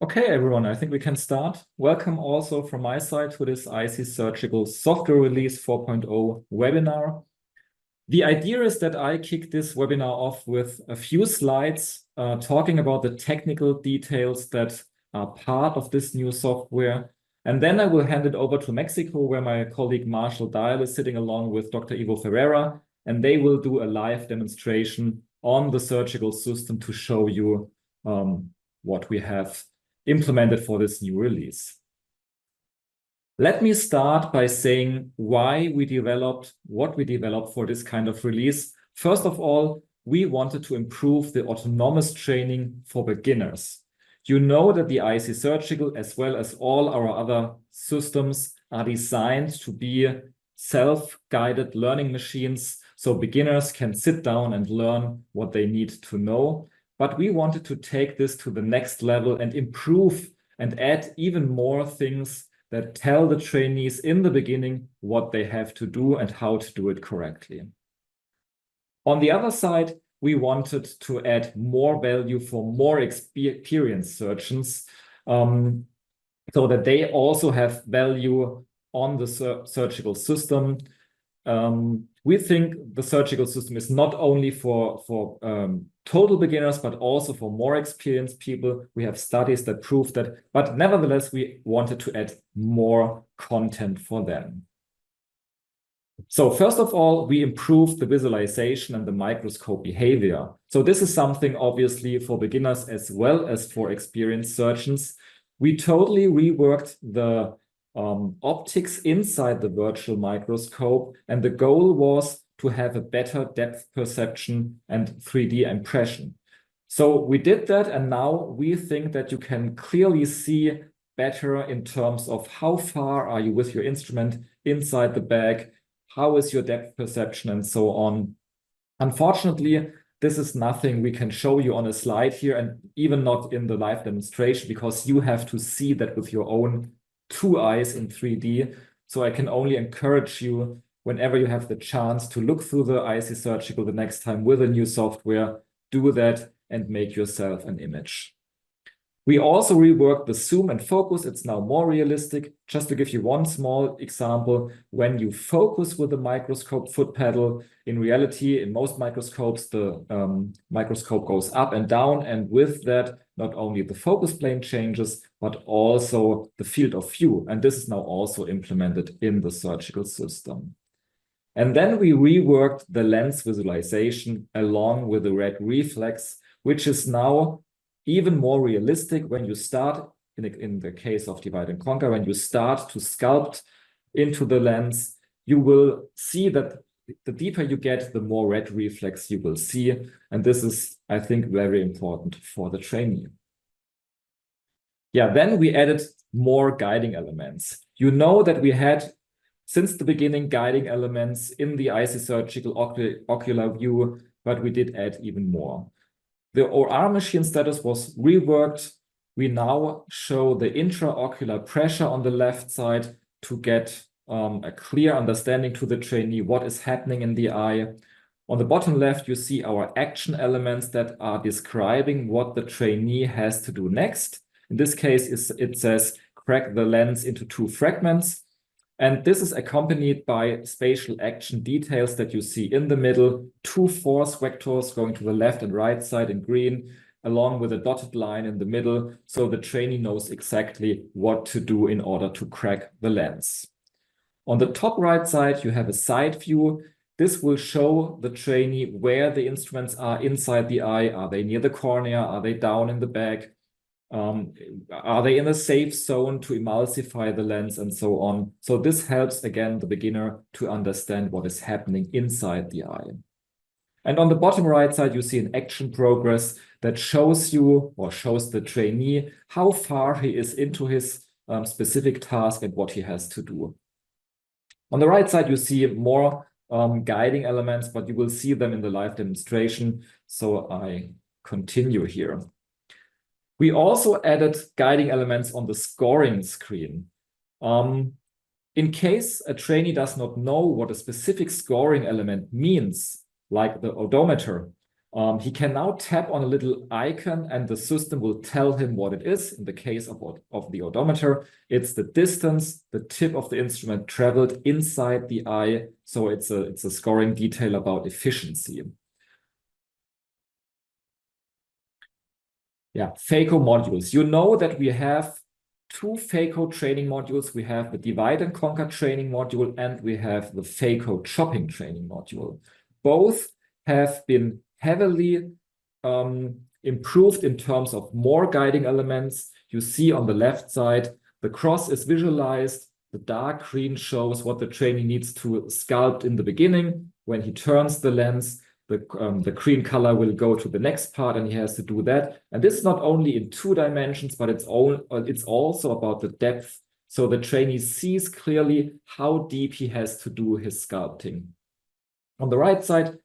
Okay, everyone, I think we can start. Welcome also from my side to this Eyesi Surgical Software Release 4.0 webinar. The idea is that I kick this webinar off with a few slides talking about the technical details that are part of this new software. And then I will hand it over to Mexico, where my colleague Marshall Dial is sitting along with Dr. Ivo Ferreira, and they will do a live demonstration on the surgical system to show you what we have implemented for this new release. Let me start by saying why we developed what we developed for this kind of release. First of all, we wanted to improve the autonomous training for beginners. You know that the Eyesi Surgical, as well as all our other systems, are designed to be self-guided learning machines, so beginners can sit down and learn what they need to know. But we wanted to take this to the next level and improve and add even more things that tell the trainees in the beginning what they have to do and how to do it correctly. On the other side, we wanted to add more value for more experienced surgeons so that they also have value on the surgical system. We think the surgical system is not only for total beginners, but also for more experienced people. We have studies that prove that, but nevertheless, we wanted to add more content for them. So first of all, we improved the visualization and the microscope behavior. So this is something obviously for beginners as well as for experienced surgeons. We totally reworked the optics inside the virtual microscope, and the goal was to have a better depth perception and 3D impression. So we did that, and now we think that you can clearly see better in terms of how far are you with your instrument inside the bag, how is your depth perception, and so on. Unfortunately, this is nothing we can show you on a slide here, and even not in the live demonstration, because you have to see that with your own 2 eyes in 3D. So I can only encourage you, whenever you have the chance to look through the Eyesi Surgical the next time with a new software, do that and make yourself an image. We also reworked the zoom and focus. It's now more realistic. Just to give you one small example, when you focus with the microscope foot pedal, in reality, in most microscopes, the microscope goes up and down. And with that, not only the focus plane changes, but also the field of view. And this is now also implemented in the surgical system. And then we reworked the lens visualization along with the red reflex, which is now even more realistic when you start, in the case of divide and conquer, when you start to sculpt into the lens, you will see that the deeper you get, the more red reflex you will see. And this is, I think, very important for the trainee. Yeah, then we added more guiding elements. You know that we had, since the beginning, guiding elements in the Eyesi Surgical ocular view, but we did add even more. The OR machine status was reworked. We now show the intraocular pressure on the left side to get a clear understanding to the trainee what is happening in the eye. On the bottom left, you see our action elements that are describing what the trainee has to do next. In this case, it says crack the lens into 2 fragments. And this is accompanied by spatial action details that you see in the middle, 2 force vectors going to the left and right side in green, along with a dotted line in the middle, so the trainee knows exactly what to do in order to crack the lens. On the top right side, you have a side view. This will show the trainee where the instruments are inside the eye. Are they near the cornea? Are they down in the bag? Are they in a safe zone to emulsify the lens and so on? So this helps, again, the beginner to understand what is happening inside the eye. And on the bottom right side, you see an action progress that shows you or shows the trainee how far he is into his specific task and what he has to do. On the right side, you see more guiding elements, but you will see them in the live demonstration. So I continue here. We also added guiding elements on the scoring screen. In case a trainee does not know what a specific scoring element means, like the odometer, He can now tap on a little icon and the system will tell him what it is. In the case of the odometer, it's the distance the tip of the instrument traveled inside the eye. So it's a scoring detail about efficiency. Yeah, phaco modules. You know that we have two phaco training modules. We have the divide and conquer training module and we have the phaco chopping training module. Both have been heavily improved in terms of more guiding elements. You see on the left side, the cross is visualized. The dark green shows what the trainee needs to sculpt in the beginning. When he turns the lens, the green color will go to the next part and he has to do that. And this is not only in 2 dimensions, but it's also about the depth. So the trainee sees clearly how deep he has to do his sculpting. On the right side,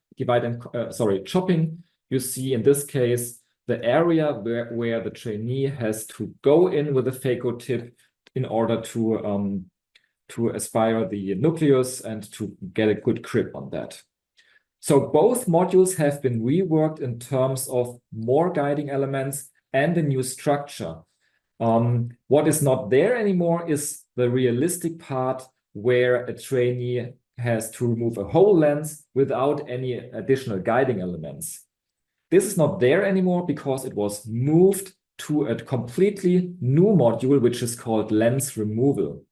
chopping, you see in this case, the area where the trainee has to go in with the phaco tip in order to aspire the nucleus and to get a good grip on that. So both modules have been reworked in terms of more guiding elements and a new structure. What is not there anymore is the realistic part where a trainee has to remove a whole lens without any additional guiding elements. This is not there anymore because it was moved to a completely new module, which is called lens removal.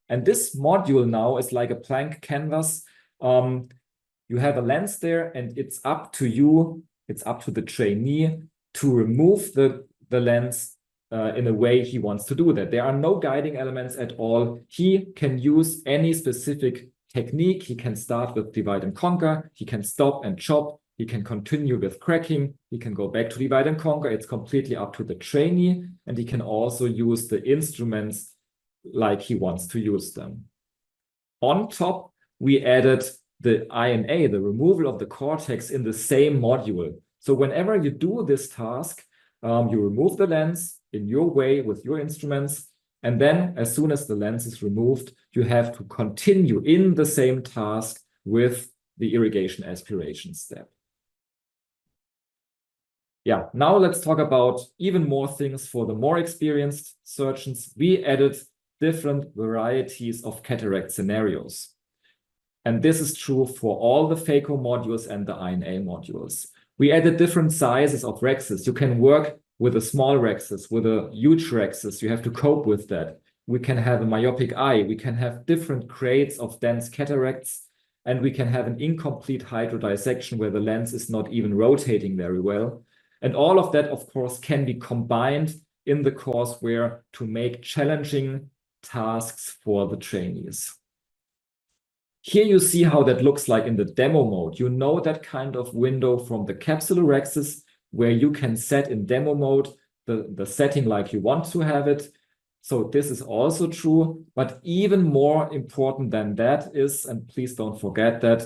And this module now is like a blank canvas. You have a lens there and it's up to you, it's up to the trainee to remove the lens in a way he wants to do that. There are no guiding elements at all. He can use any specific technique. He can start with divide and conquer. He can stop and chop. He can continue with cracking. He can go back to divide and conquer. It's completely up to the trainee. And he can also use the instruments like he wants to use them. On top, we added the INA, the removal of the cortex, in the same module. So whenever you do this task, you remove the lens in your way with your instruments. And then as soon as the lens is removed, you have to continue in the same task with the irrigation aspiration step. Yeah, now let's talk about even more things for the more experienced surgeons. We added different varieties of cataract scenarios. And this is true for all the phaco modules and the INA modules. We added different sizes of rexes. You can work with a small rexus, with a huge rexus. You have to cope with that. We can have a myopic eye. We can have different grades of dense cataracts. And we can have an incomplete hydrodissection where the lens is not even rotating very well. And all of that, of course, can be combined in the courseware to make challenging tasks for the trainees. Here you see how that looks like in the demo mode. You know that kind of window from the capsular rexus where you can set in demo mode the setting like you want to have it. So this is also true, but even more important than that is, and please don't forget that,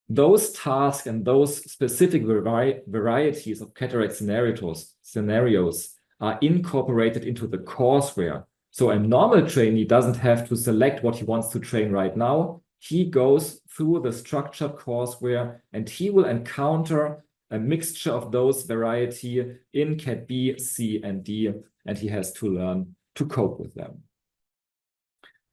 those tasks and those specific varieties of cataract scenarios are incorporated into the courseware. So a normal trainee doesn't have to select what he wants to train right now. He goes through the structured courseware and he will encounter a mixture of those variety in Cat B, C, and D, and he has to learn to cope with them.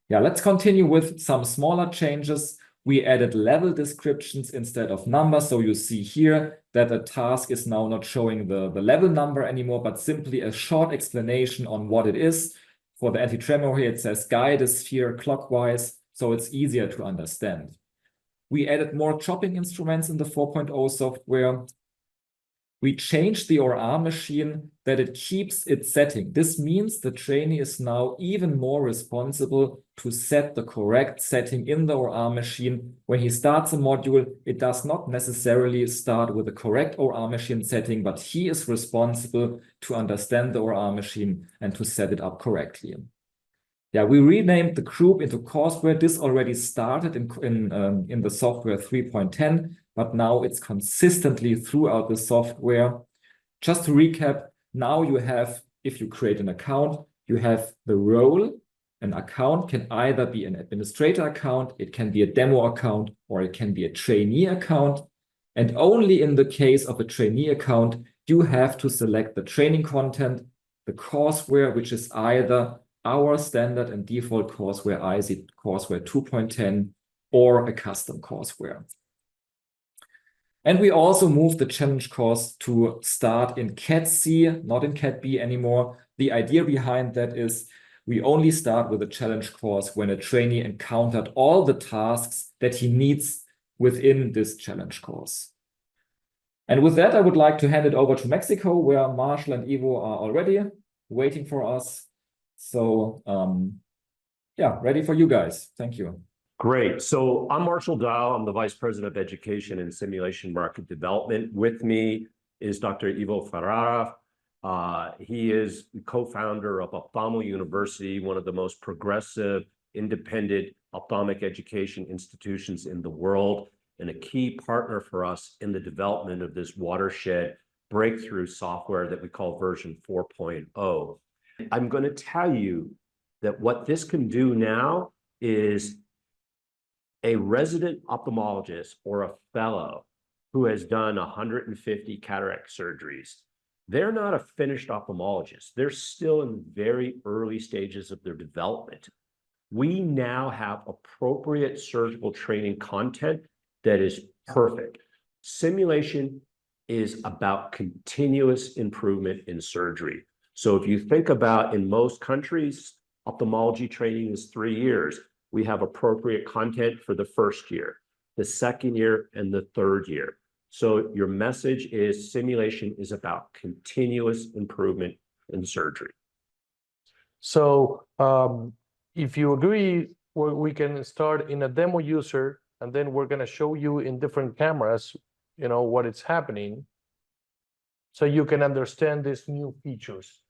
Yeah, let's continue with some smaller changes. We added level descriptions instead of numbers. So you see here that a task is now not showing the level number anymore, but simply a short explanation on what it is. For the anti-tremor here, it says guide a sphere clockwise, so it's easier to understand. We added more chopping instruments in the 4.0 software. We changed the OR machine that it keeps its setting. This means the trainee is now even more responsible to set the correct setting in the OR machine. When he starts a module, it does not necessarily start with the correct OR machine setting, but he is responsible to understand the OR machine and to set it up correctly. Yeah, we renamed the group into courseware. This already started in the software 3.10, but now it's consistently throughout the software. Just to recap, now you have, if you create an account, you have the role. An account can either be an administrator account, it can be a demo account, or it can be a trainee account. And only in the case of a trainee account, you have to select the training content, the courseware, which is either our standard and default courseware, Eyesi courseware 2.10, or a custom courseware. And we also moved the challenge course to start in Cat C, not in Cat B anymore. The idea behind that is we only start with a challenge course when a trainee encountered all the tasks that he needs within this challenge course. And with that, I would like to hand it over to Mexico, where Marshall and Ivo are already waiting for us. So yeah, ready for you guys. Thank you. Great. So I'm Marshall Dial. I'm the Vice President of Education and Simulation Market Development. With me is Dr. Ivo Ferreira. He is the co-founder of Oftalmo University, one of the most progressive, independent ophthalmic education institutions in the world, and a key partner for us in the development of this watershed breakthrough software that we call version 4.0. I'm going to tell you that what this can do now is a resident ophthalmologist or a fellow who has done 150 cataract surgeries, they're not a finished ophthalmologist. They're still in very early stages of their development. We now have appropriate surgical training content that is perfect. Simulation is about continuous improvement in surgery. So if you think about, in most countries, ophthalmology training is 3 years. We have appropriate content for the first year, the second year, and the third year. So your message is simulation is about continuous improvement in surgery. So if you agree, we can start in a demo user, and then we're going to show you in different cameras, what is happening, so you can understand these new features.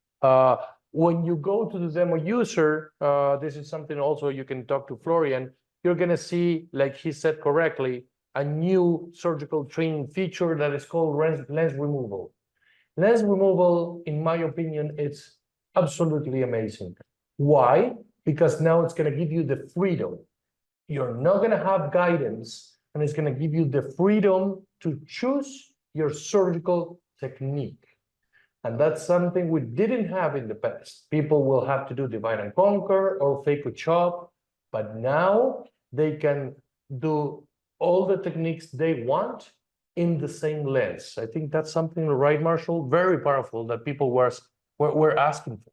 When you go to the demo user, this is something also you can talk to Florian, you're going to see, like he said correctly, a new surgical training feature that is called lens removal. Lens removal, in my opinion, it's absolutely amazing. Why? Because now it's going to give you the freedom. You're not going to have guidance, and it's going to give you the freedom to choose your surgical technique. And that's something we didn't have in the past. People will have to do divide and conquer or phaco chop, but now they can do all the techniques they want in the same lens. I think that's something, right, Marshall? Very powerful that people were asking for.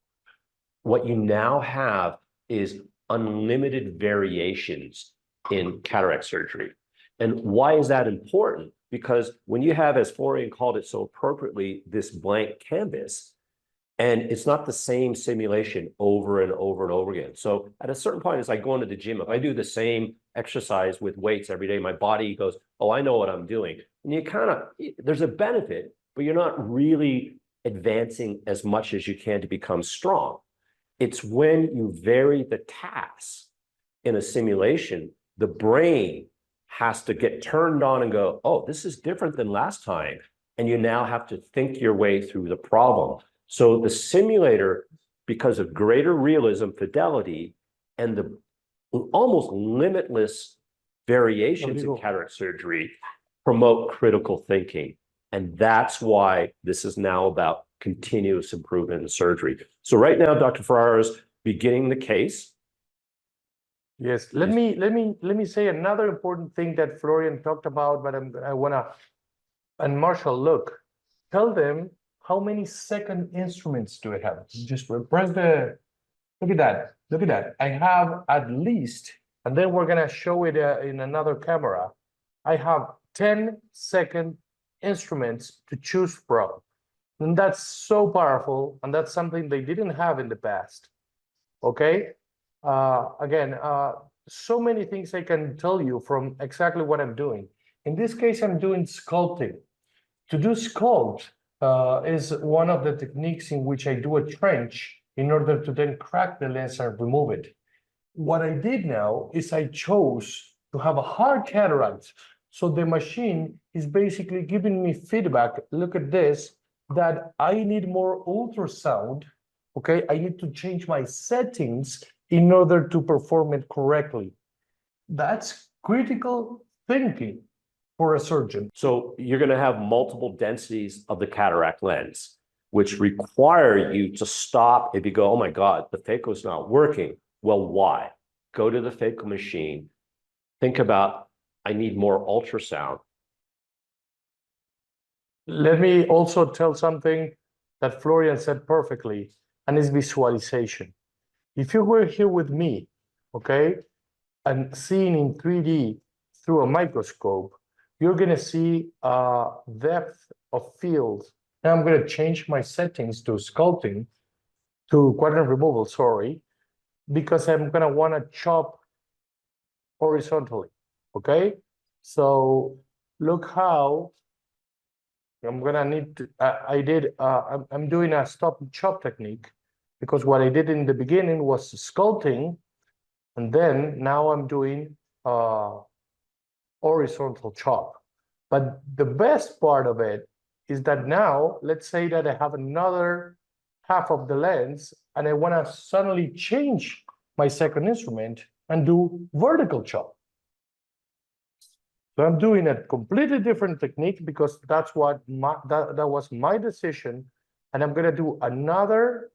What you now have is unlimited variations in cataract surgery. And why is that important? Because when you have, as Florian called it so appropriately, this blank canvas, and it's not the same simulation over and over and over again. So at a certain point, it's like going to the gym. If I do the same exercise with weights every day, my body goes, oh, I know what I'm doing. And you there's a benefit, but you're not really advancing as much as you can to become strong. It's when you vary the tasks in a simulation, the brain has to get turned on and go, oh, this is different than last time. And you now have to think your way through the problem. So the simulator, because of greater realism, fidelity, and the almost limitless variations in cataract surgery, promote critical thinking. And that's why this is now about continuous improvement in surgery. So right now, Dr. Ferreira is beginning the case. Yes, let me say another important thing that Florian talked about, but I wanna, and Marshall, look, tell them how many second instruments do I have? Just press the, look at that. I have at least, and then we're gonna show it in another camera. I have 10 second instruments to choose from. And that's so powerful, and that's something they didn't have in the past, okay? Again, so many things I can tell you from exactly what I'm doing. In this case, I'm doing sculpting. To do sculpt is one of the techniques in which I do a trench in order to then crack the lens and remove it. What I did now is I chose to have a hard cataract. So the machine is basically giving me feedback. Look at this, that I need more ultrasound. Okay, I need to change my settings in order to perform it correctly. That's critical thinking. for a surgeon. So you're going to have multiple densities of the cataract lens, which require you to stop if you go, oh my God, the phaco is not working. Well, why? Go to the phaco machine. Think about, I need more ultrasound. Let me also tell something that Florian said perfectly, and it's visualization. If you were here with me, okay, and seeing in 3D through a microscope, you're going to see a depth of field. Now I'm going to change my settings to sculpting, to quadrant removal, sorry, because I'm going to want to chop horizontally, okay? So look how I'm going to need to, I'm doing a stop and chop technique, because what I did in the beginning was sculpting, and then now I'm doing horizontal chop. But the best part of it is that now, let's say that I have another half of the lens and I want to suddenly change my second instrument and do vertical chop. So I'm doing a completely different technique because that's what that was my decision. And I'm going to do another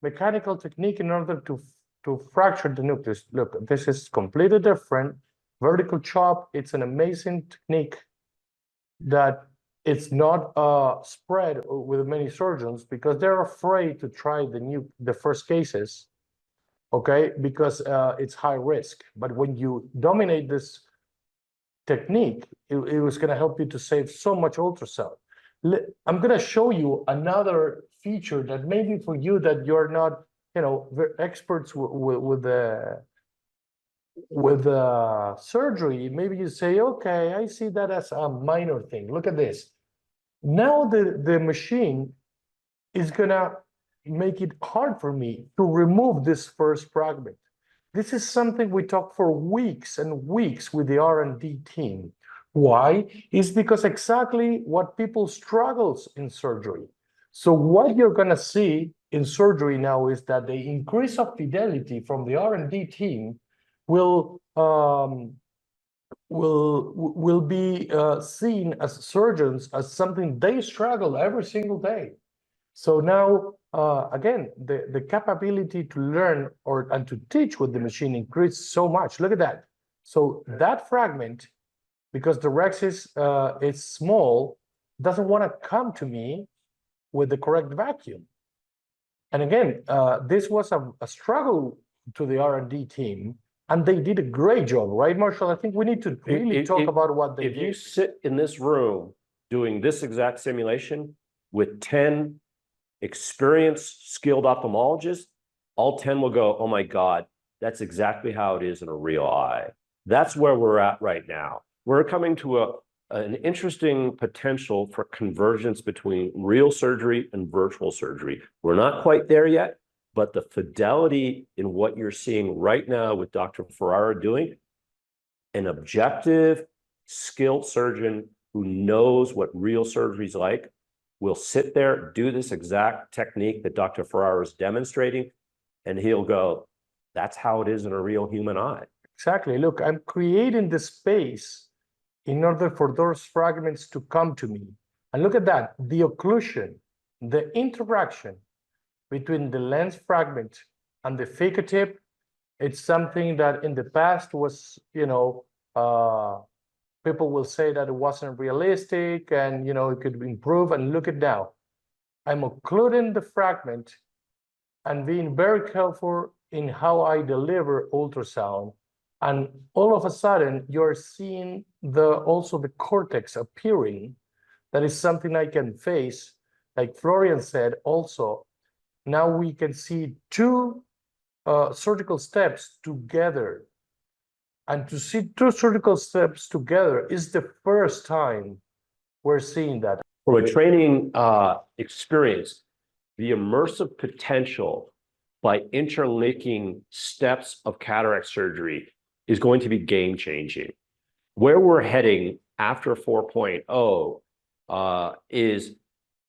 mechanical technique in order to fracture the nucleus. Look, this is completely different. Vertical chop, it's an amazing technique that it's not spread with many surgeons because they're afraid to try the first cases, okay, because it's high risk. But when you dominate this technique, it was going to help you to save so much ultrasound. I'm going to show you another feature that maybe for you that you're not, you know, experts with surgery, maybe you say, okay, I see that as a minor thing. Look at this. Now the machine is gonna make it hard for me to remove this first fragment. This is something we talk for weeks and weeks with the R&D team. Why? It's because exactly what people struggles in surgery. So what you're gonna see in surgery now is that the increase of fidelity from the R&D team will be seen as surgeons as something they struggle every single day. So now, again, the capability to learn and to teach with the machine increased so much. Look at that. So that fragment, because the Rex is small, doesn't want to come to me with the correct vacuum. And again, this was a struggle to the R&D team. And they did a great job, right, Marshall? I think we need to really talk about what they did. If you sit in this room doing this exact simulation with 10 experienced, skilled ophthalmologists, all 10 will go, oh my God, that's exactly how it is in a real eye. That's where we're at right now. We're coming to an interesting potential for convergence between real surgery and virtual surgery. We're not quite there yet, but the fidelity in what you're seeing right now with Dr. Ferreira doing, an objective, skilled surgeon who knows what real surgery is like, will sit there, do this exact technique that Dr. Ferreira is demonstrating, and he'll go, that's how it is in a real human eye. Exactly. Look, I'm creating the space in order for those fragments to come to me. And look at that, the occlusion, the interaction between the lens fragment and the phaco tip, it's something that in the past was, you know, people will say that it wasn't realistic and, you know, it could improve. And look at now, I'm occluding the fragment and being very careful in how I deliver ultrasound. And all of a sudden, you're seeing also the cortex appearing. That is something I can face. Like Florian said also, now we can see two surgical steps together. And to see two surgical steps together is the first time we're seeing that. From a training experience, the immersive potential by interlinking steps of cataract surgery is going to be game-changing. Where we're heading after 4.0 is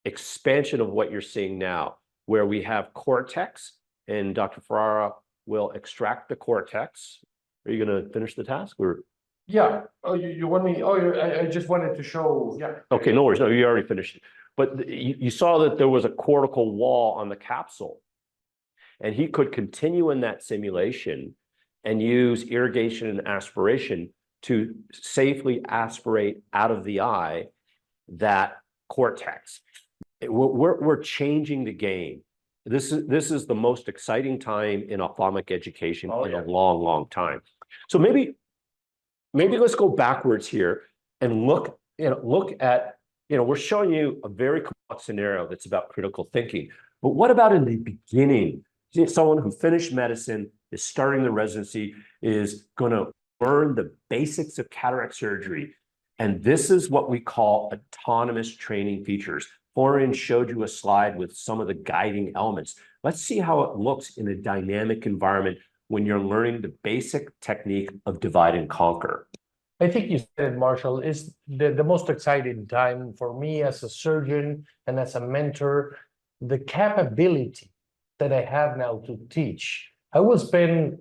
expansion of what you're seeing now, where we have cortex, and Dr. Ferreira will extract the cortex. Are you going to finish the task? Or Yeah, oh, you want me, oh, I just wanted to show, yeah. Okay, no worries. No, you already finished. But you saw that there was a cortical wall on the capsule. And he could continue in that simulation and use irrigation and aspiration to safely aspirate out of the eye that cortex. We're changing the game. This is the most exciting time in ophthalmic education in a long, long time. So maybe let's go backwards here and look at, we're showing you a very complex scenario that's about critical thinking. But what about in the beginning? Someone who finished medicine, is starting the residency, is going to learn the basics of cataract surgery. And this is what we call autonomous training features. Florian showed you a slide with some of the guiding elements. Let's see how it looks in a dynamic environment when you're learning the basic technique of divide and conquer. I think you said, Marshall, is the most exciting time for me as a surgeon and as a mentor, the capability that I have now to teach. I will spend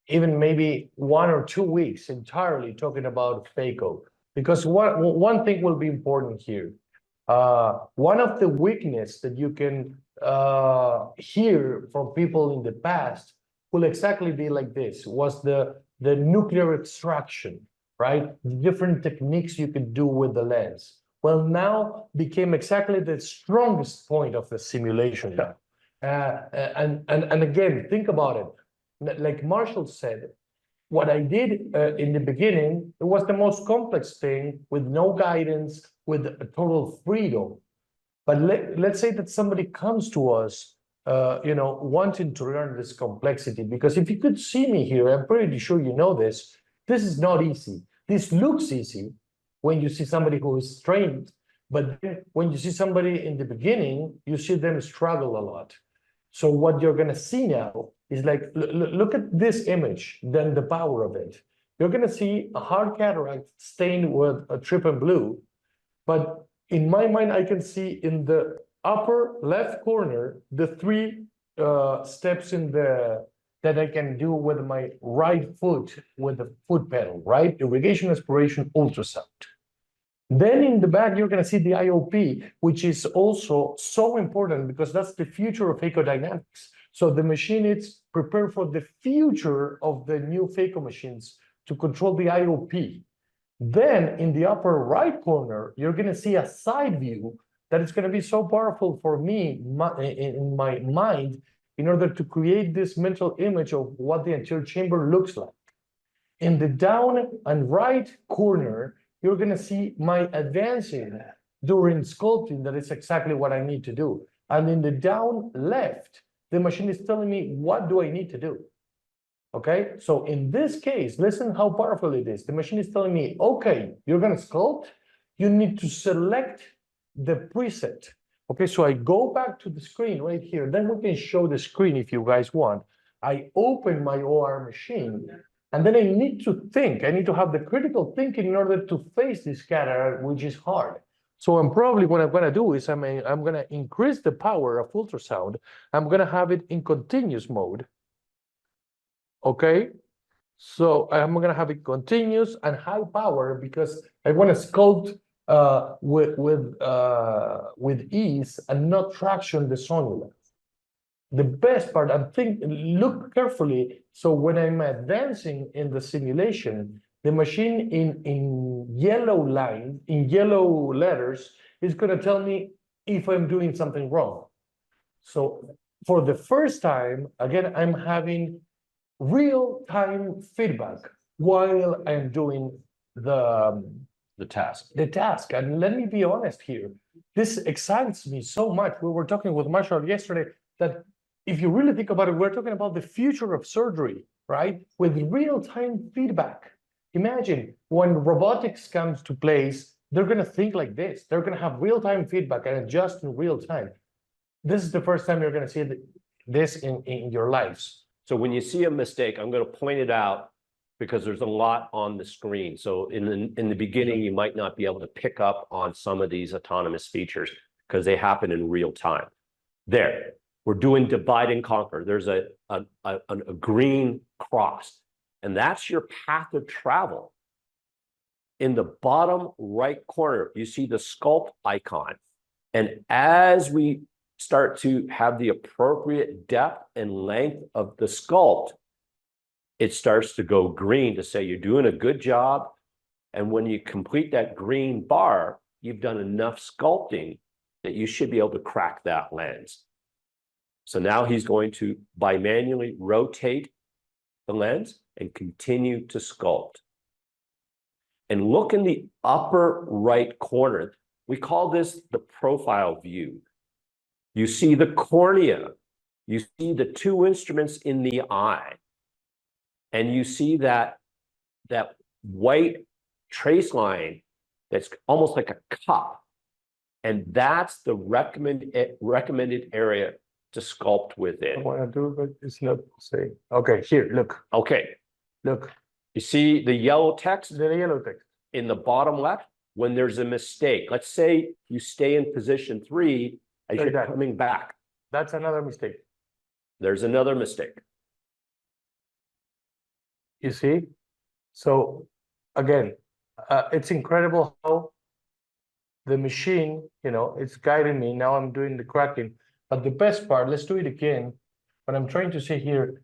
even maybe 1 or 2 weeks entirely talking about phaco, because one thing will be important here. One of the weakness that you can hear from people in the past will exactly be like this, was the nuclear extraction, right? The different techniques you could do with the lens. Well, now became exactly the strongest point of the simulation. And again, think about it. Like Marshall said, what I did in the beginning, it was the most complex thing with no guidance, with a total freedom. But let's say that somebody comes to us, wanting to learn this complexity, because if you could see me here, I'm pretty sure you know this is not easy. This looks easy when you see somebody who is trained, but then when you see somebody in the beginning, you see them struggle a lot. So what you're going to see now is like, look at this image, then the power of it. You're going to see a hard cataract stained with a trypan blue. But in my mind, I can see in the upper left corner, the 3 steps that I can do with my right foot, with the foot pedal, right? Irrigation, aspiration, ultrasound. Then in the back, you're going to see the IOP, which is also so important because that's the future of phaco-dynamics. So the machine is prepared for the future of the new phaco machines to control the IOP. Then in the upper right corner, you're going to see a side view that is going to be so powerful for me in my mind in order to create this mental image of what the anterior chamber looks like. In the down and right corner, you're going to see my advancing during sculpting. That is exactly what I need to do. And in the down left, the machine is telling me, what do I need to do? Okay, so in this case, listen how powerful it is. The machine is telling me, okay, you're going to sculpt. You need to select the preset. Okay, so I go back to the screen right here. Then we can show the screen if you guys want. I open my OR machine. And then I need to think. I need to have the critical thinking in order to face this cataract, which is hard. So I'm probably what I'm going to do is I'm going to increase the power of ultrasound. I'm going to have it in continuous mode. Okay, so I'm going to have it continuous and high power because I want to sculpt with ease and not traction the sonula. The best part, look carefully. So when I'm advancing in the simulation, the machine in yellow line, in yellow letters, is going to tell me if I'm doing something wrong. So for the first time, again, I'm having real-time feedback while I'm doing the task. And let me be honest here. This excites me so much. We were talking with Marshall yesterday that if you really think about it, we're talking about the future of surgery, right? With real-time feedback. Imagine when robotics comes to place, they're going to think like this. They're going to have real-time feedback and adjust in real time. This is the first time you're going to see this in your lives. So when you see a mistake, I'm going to point it out because there's a lot on the screen. So in the beginning, you might not be able to pick up on some of these autonomous features because they happen in real time. There. We're doing divide and conquer. There's a green cross, and that's your path of travel. in the bottom right corner, you see the sculpt icon. And as we start to have the appropriate depth and length of the sculpt, it starts to go green to say you're doing a good job. And when you complete that green bar, you've done enough sculpting that you should be able to crack that lens. So now he's going to bimanually rotate the lens and continue to sculpt. And look in the upper right corner. We call this the profile view. You see the cornea. You see the two instruments in the eye. And you see that white trace line that's almost like a cup. And that's the recommended area to sculpt within. I want to do, but it's not saying. Okay, here, look. Okay. Look. You see the yellow text? The yellow text. In the bottom left, when there's a mistake. Let's say you stay in position 3 as you're coming back. That's another mistake. There's another mistake. You see? So again, it's incredible how the machine, it's guiding me. Now I'm doing the cracking. But the best part, let's do it again. What I'm trying to say here,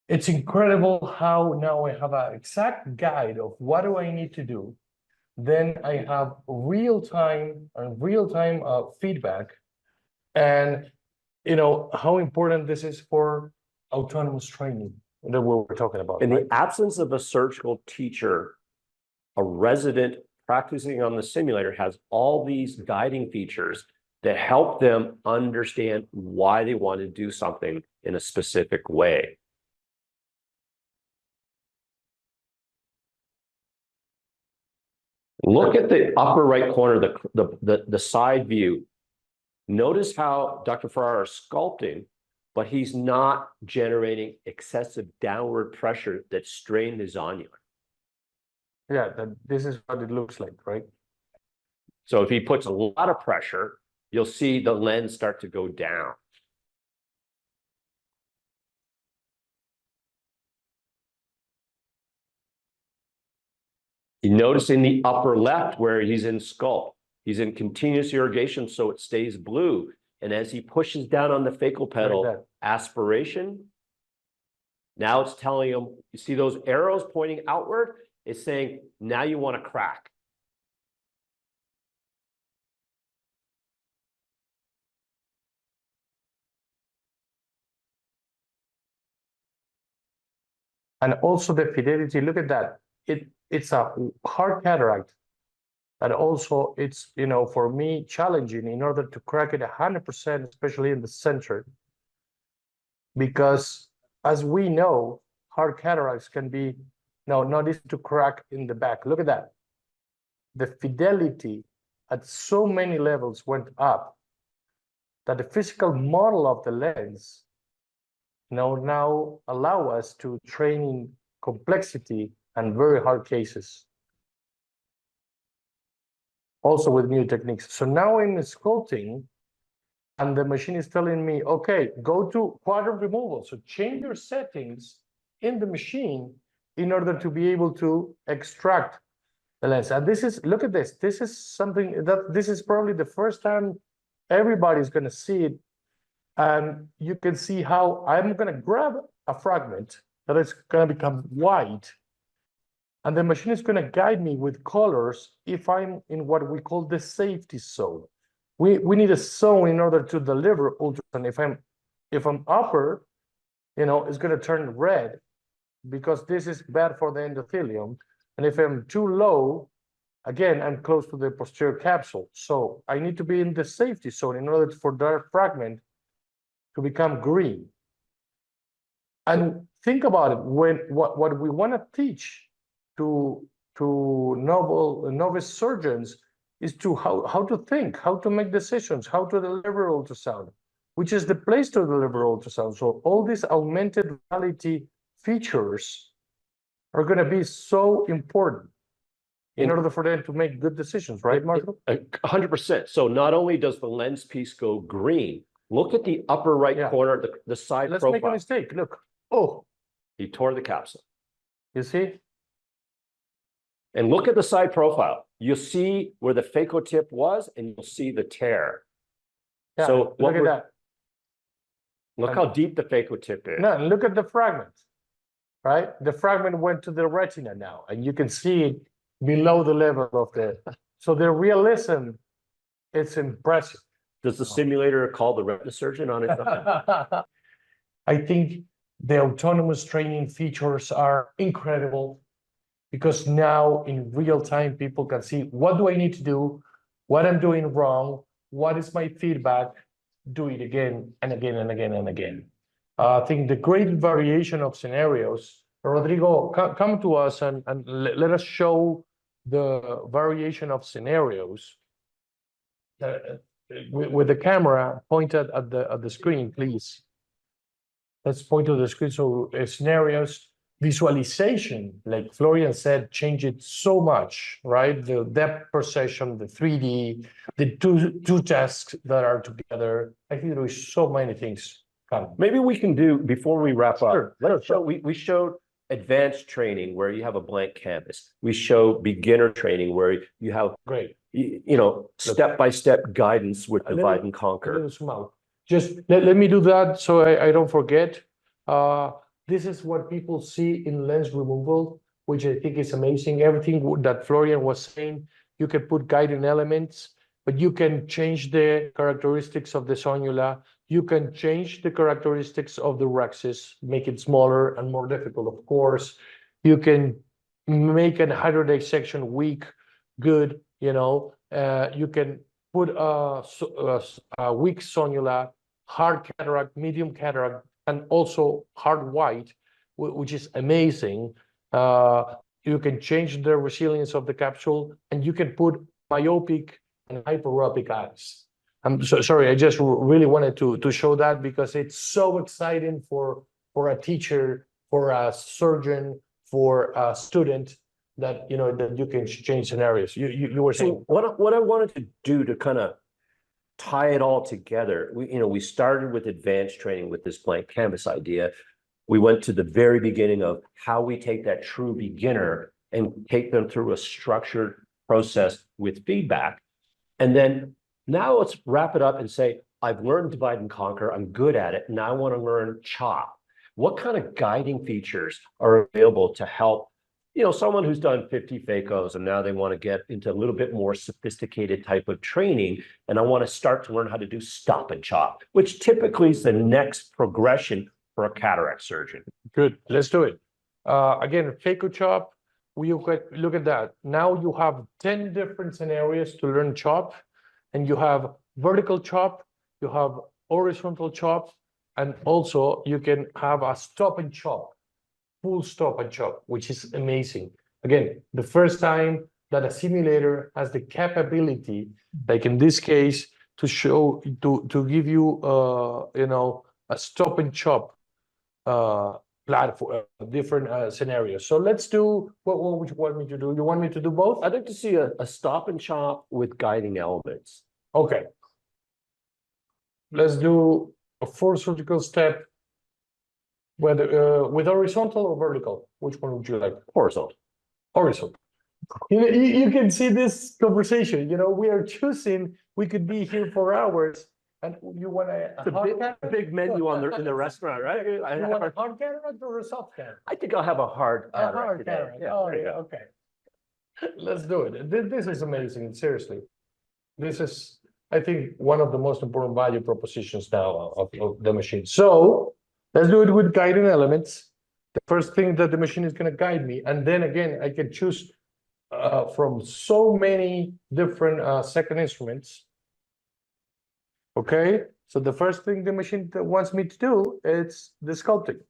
it's incredible how now I have an exact guide of what do I need to do. Then I have real-time feedback. And, how important this is for autonomous training that we were talking about. In the absence of a surgical teacher, a resident practicing on the simulator has all these guiding features that help them understand why they want to do something in a specific way. Look at the upper right corner, the side view. Notice how Dr. Ferreira is sculpting, but he's not generating excessive downward pressure that strained his zonule. Yeah, this is what it looks like, right? So if he puts a lot of pressure, you'll see the lens start to go down. You notice in the upper left where he's in sculpt, he's in continuous irrigation, so it stays blue. And as he pushes down on the phaco pedal, aspiration, now it's telling him, you see those arrows pointing outward? It's saying, now you want to crack. And also the fidelity, look at that. It's a hard cataract. And also it's, for me, challenging in order to crack it 100%, especially in the center. Because as we know, hard cataracts can be, not easy to crack in the back. Look at that. The fidelity at so many levels went up that the physical model of the lens now allow us to train in complexity and very hard cases. Also with new techniques. So now I'm sculpting and the machine is telling me, okay, go to quadrant removal. So change your settings in the machine in order to be able to extract the lens. And this is, look at this. This is something this is probably the first time everybody's going to see it. And you can see how I'm going to grab a fragment that is going to become white. And the machine is going to guide me with colors if I'm in what we call the safety zone. We need a zone in order to deliver ultrasound. If I'm upper, it's going to turn red because this is bad for the endothelium. And if I'm too low, again, I'm close to the posterior capsule. So I need to be in the safety zone in order for that fragment to become green. And think about it, what we want to teach to novice surgeons is to how to think, how to make decisions, how to deliver ultrasound, which is the place to deliver ultrasound. So all these augmented reality features are going to be so important in order for them to make good decisions, right, Marco? 100%. So not only does the lens piece go green, look at the upper right corner, the side profile. Let's make a mistake. Look. Oh, he tore the capsule. You see? And look at the side profile. You'll see where the phaco tip was, and you'll see the tear. Yeah, So look at that. Look how deep the phaco tip is. No, look at the fragment, right? The fragment went to the retina now, and you can see it below the level of the. So the realism, it's impressive. Does the simulator call the retina surgeon on it? I think the autonomous training features are incredible because now in real time, people can see what do I need to do, what I'm doing wrong, what is my feedback, do it again and again and again and again. I think the great variation of scenarios, Rodrigo, come to us and let us show the variation of scenarios. With the camera pointed at the screen, please. Let's point to the screen. So scenarios, visualization, like Florian said, change it so much, right? The depth perception, the 3D, the two tasks that are together. I think there is so many things coming. Maybe we can do, before we wrap up, Sure, let's show, we showed advanced training where you have a blank canvas. We show beginner training where you have, Great. you know, step-by-step guidance with divide and conquer. Just let me do that so I don't forget. This is what people see in lens removal, which I think is amazing. Everything that Florian was saying, you can put guiding elements, but you can change the characteristics of the sonula. You can change the characteristics of the rexis, make it smaller and more difficult, of course. You can make a hydrodissection weak, good, you know. You can put a weak sonula, hard cataract, medium cataract, and also hard white, which is amazing. You can change the resilience of the capsule, and you can put myopic and hyperopic eyes. I'm so sorry, I just really wanted to show that because it's so exciting for a teacher, for a surgeon, for a student, that you know that you can change scenarios. You were saying. So what I wanted to do to kind of tie it all together, we started with advanced training with this blank canvas idea. We went to the very beginning of how we take that true beginner and take them through a structured process with feedback. And then now let's wrap it up and say, I've learned divide and conquer, I'm good at it, now I want to learn chop. What kind of guiding features are available to help someone who's done 50 phacos and now they want to get into a little bit more sophisticated type of training, and I want to start to learn how to do stop and chop, which typically is the next progression for a cataract surgeon. Good, let's do it. Again, phaco chop, we look at that. Now you have 10 different scenarios to learn chop, and you have vertical chop, you have horizontal chop, and also you can have a stop and chop. Full stop and chop, which is amazing. Again, the first time that a simulator has the capability, like in this case, to show to give you a stop and chop platform, different scenarios. So let's do what would you want me to do? You want me to do both? I'd like to see a stop and chop with guiding elements. Okay. Let's do a full surgical step. Whether with horizontal or vertical, which one would you like? Horizontal. Horizontal. You can see this conversation. We are choosing. We could be here for hours, and you want a big menu in the restaurant, right? You want a hard cataract or a soft cataract? I think I'll have a hard cataract. A hard cataract. Yeah, oh, yeah, okay. Let's do it. This is amazing. Seriously, this is, I think, one of the most important value propositions now of the machine. So. Let's do it with guiding elements. The first thing that the machine is going to guide me. And then again, I can choose from so many different second instruments. Okay, so the first thing the machine wants me to do is the sculpting.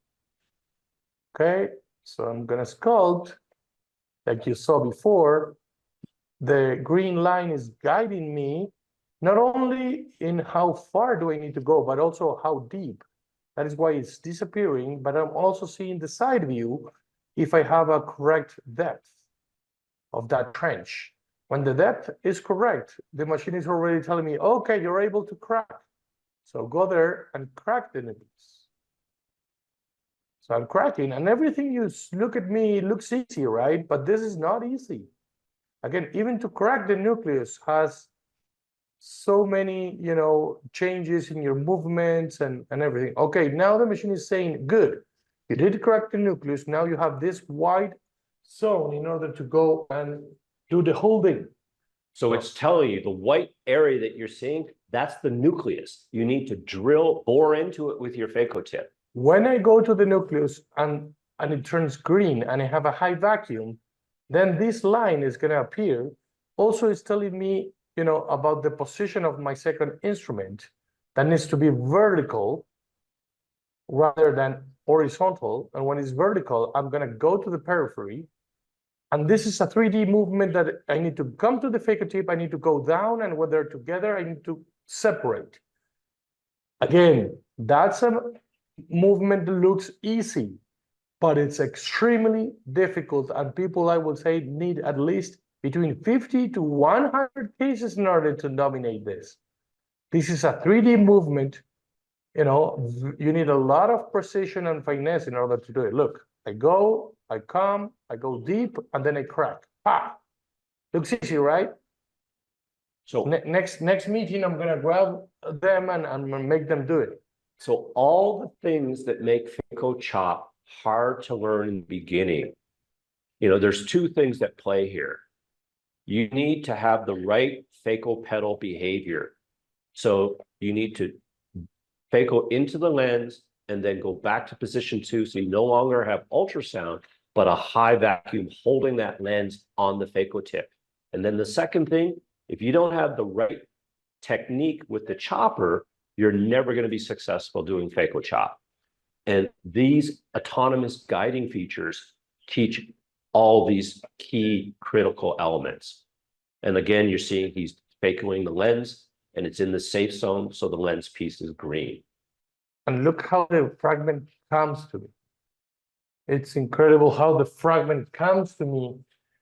Okay, so I'm going to sculpt. Like you saw before, the green line is guiding me not only in how far do I need to go, but also how deep. That is why it's disappearing, but I'm also seeing the side view if I have a correct depth of that trench. When the depth is correct, the machine is already telling me, okay, you're able to crack. So go there and crack the nipples. So I'm cracking, and everything you look at me looks easy, right? But this is not easy. Again, even to correct the nucleus has so many, changes in your movements and everything. Okay, now the machine is saying, good, you did correct the nucleus. Now you have this white zone in order to go and do the holding. So it's telling you the white area that you're seeing, that's the nucleus. You need to bore into it with your phaco tip. When I go to the nucleus and it turns green and I have a high vacuum, then this line is going to appear. Also, it's telling me, about the position of my second instrument that needs to be vertical rather than horizontal. And when it's vertical, I'm going to go to the periphery. And this is a 3D movement that I need to come to the phaco tip. I need to go down, and when they're together, I need to separate. Again, that's a movement that looks easy, but it's extremely difficult. And people, I would say, need at least between 50 to 100 cases in order to dominate this. This is a 3D movement. You need a lot of precision and finesse in order to do it. Look, I go, I come, I go deep, and then I crack. Pa! Looks easy, right? So next meeting, I'm gonna grab them and make them do it. So all the things that make phaco chop hard to learn in the beginning, there's two things that play here. You need to have the right phaco pedal behavior. So you need to phaco into the lens and then go back to position 2, so you no longer have ultrasound, but a high vacuum holding that lens on the phaco tip. And then the second thing, if you don't have the right technique with the chopper, you're never going to be successful doing phaco chop. And these autonomous guiding features teach all these key critical elements. And again, you're seeing he's phacoing the lens, and it's in the safe zone, so the lens piece is green. And look how the fragment comes to me. It's incredible how the fragment comes to me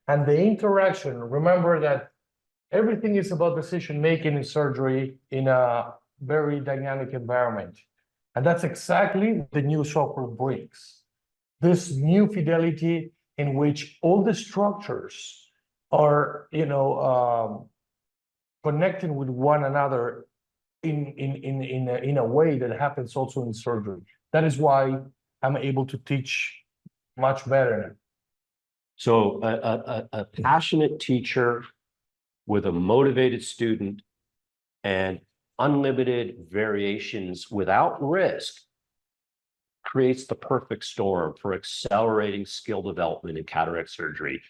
and the interaction. Remember that everything is about decision-making in surgery in a very dynamic environment. And that's exactly the new software brings. This new fidelity in which all the structures are, connecting with one another in a way that happens also in surgery. That is why I'm able to teach much better. So a passionate teacher with a motivated student and unlimited variations without risk creates the perfect storm for accelerating skill development in cataract surgery.